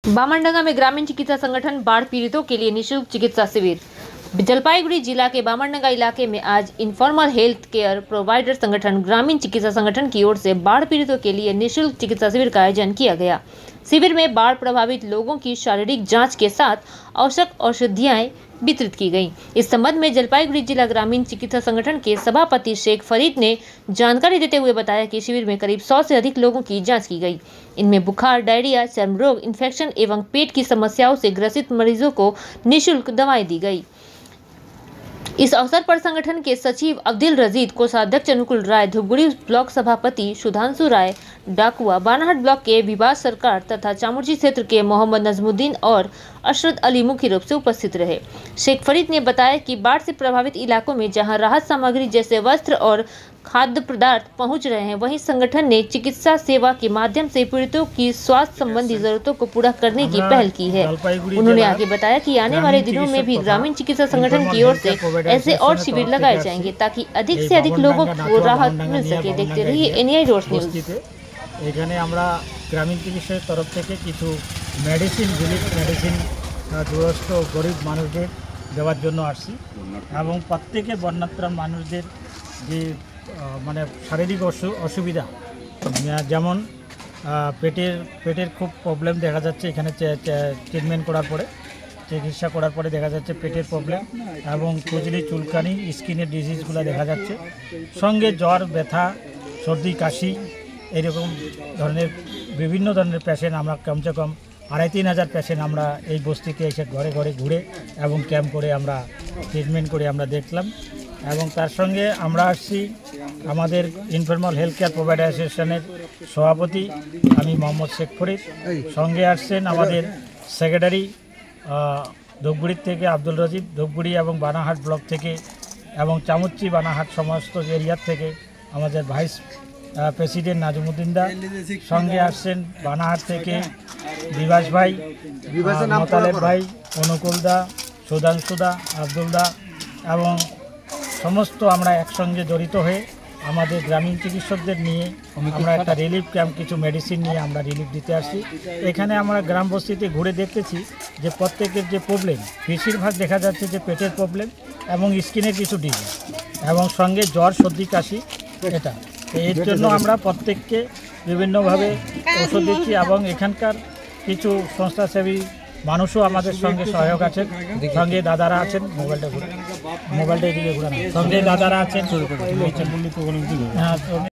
बामनडंगा में ग्रामीण चिकित्सा संगठन बाढ़ पीड़ितों के लिए निःशुल्क चिकित्सा शिविर। जलपाईगुड़ी जिला के बामनडंगा इलाके में आज इनफॉर्मल हेल्थ केयर प्रोवाइडर संगठन ग्रामीण चिकित्सा संगठन की ओर से बाढ़ पीड़ितों के लिए निःशुल्क चिकित्सा शिविर का आयोजन किया गया। शिविर में बाढ़ प्रभावित लोगों की शारीरिक जांच के साथ आवश्यक औषधियां वितरित की गईं। इस संबंध में जलपाईगुड़ी जिला ग्रामीण चिकित्सा संगठन के सभापति शेख फरीद ने जानकारी देते हुए बताया कि शिविर में करीब 100 से अधिक लोगों की जांच की गई। इनमें बुखार, डायरिया, चर्म रोग, इन्फेक्शन एवं पेट की समस्याओं से ग्रसित मरीजों को निःशुल्क दवाएं दी गई। इस अवसर पर संगठन के सचिव अब्दुल रजीद, कोषाध्यक्ष अनुकूल राय, धूपगुड़ी ब्लॉक सभापति सुधांशु राय, डाकुआ, बानाहट ब्लॉक के विभास सरकार तथा चामुंडा क्षेत्र के मोहम्मद नजमुद्दीन और अशरद अली मुख्य रूप से उपस्थित रहे। शेख फरीद ने बताया कि बाढ़ से प्रभावित इलाकों में जहां राहत सामग्री जैसे वस्त्र और खाद्य पदार्थ पहुंच रहे हैं, वहीं संगठन ने चिकित्सा सेवा के माध्यम से पीड़ितों की स्वास्थ्य संबंधी जरूरतों को पूरा करने की पहल की है। उन्होंने आगे बताया कि आने वाले दिनों में भी ग्रामीण चिकित्सा संगठन की ओर से ऐसे और शिविर लगाए जाएंगे ताकि अधिक से अधिक लोगों को राहत मिल सके। देखते रहिए एनआई रोड न्यूज। এখানে আমরা গ্রামীণ চিকিৎসার তরফ থেকে কিছু মেডিসিন, রিলিফ মেডিসিন দূরস্থ গরিব মানুষদের দেওয়ার জন্য আসছি এবং প্রত্যেকে বন্যাত্রাণ মানুষদের যে মানে শারীরিক অসুবিধা, যেমন পেটের খুব প্রবলেম দেখা যাচ্ছে। এখানে ট্রিটমেন্ট করার পরে, চিকিৎসা করার পরে দেখা যাচ্ছে পেটের প্রবলেম এবং খুজলি, চুলকানি, স্কিনের ডিজিজগুলো দেখা যাচ্ছে। সঙ্গে জ্বর, ব্যথা, সর্দি, কাশি এরকম ধরনের বিভিন্ন ধরনের পেশেন্ট আমরা কমসে কম 2,500-3 হাজার পেশেন্ট আমরা এই বস্তিতে এসে ঘরে ঘরে ঘুরে এবং ক্যাম্প করে আমরা ট্রিটমেন্ট করে আমরা দেখলাম। এবং তার সঙ্গে আমরা আসছি আমাদের ইনফর্মাল হেলথ কেয়ার প্রোভাইডার অ্যাসোসিয়েশনের সভাপতি আমি মোহাম্মদ শেখ ফরিদ, সঙ্গে আসছেন আমাদের সেক্রেটারি ধূপগুড়ির থেকে আব্দুল রজিব, ধূপগুড়ি এবং বানাহাট ব্লক থেকে এবং চামুচ্চি বানাহাট সমস্ত এরিয়ার থেকে আমাদের ভাইস প্রেসিডেন্ট নাজমুদ্দিন দা, সঙ্গে আসছেন বানাহাট থেকে বিভাস ভাই, মোতালেব ভাই, অনুকূল দা, সুধাংশু দা, আব্দুল দা এবং সমস্ত আমরা একসঙ্গে জড়িত হয়ে আমাদের গ্রামীণ চিকিৎসকদের নিয়ে আমরা একটা রিলিফ ক্যাম্প, কিছু মেডিসিন নিয়ে আমরা রিলিফ দিতে আসছি। এখানে আমরা গ্রাম বস্তিতে ঘুরে দেখতেছি যে প্রত্যেকের যে প্রবলেম, বেশিরভাগ দেখা যাচ্ছে যে পেটের প্রবলেম এবং স্কিনের কিছু ডিজিজ এবং সঙ্গে জ্বর, সর্দি, কাশি। এটা এর জন্য আমরা প্রত্যেককে বিভিন্নভাবে ওষুধ দিচ্ছি এবং এখানকার কিছু সংস্থাসেবী মানুষও আমাদের সঙ্গে সহায়ক আছেন। সঙ্গে দাদারা আছেন, মোবাইলটা এদিকে ঘুরানো, সঙ্গে দাদারা আছেন।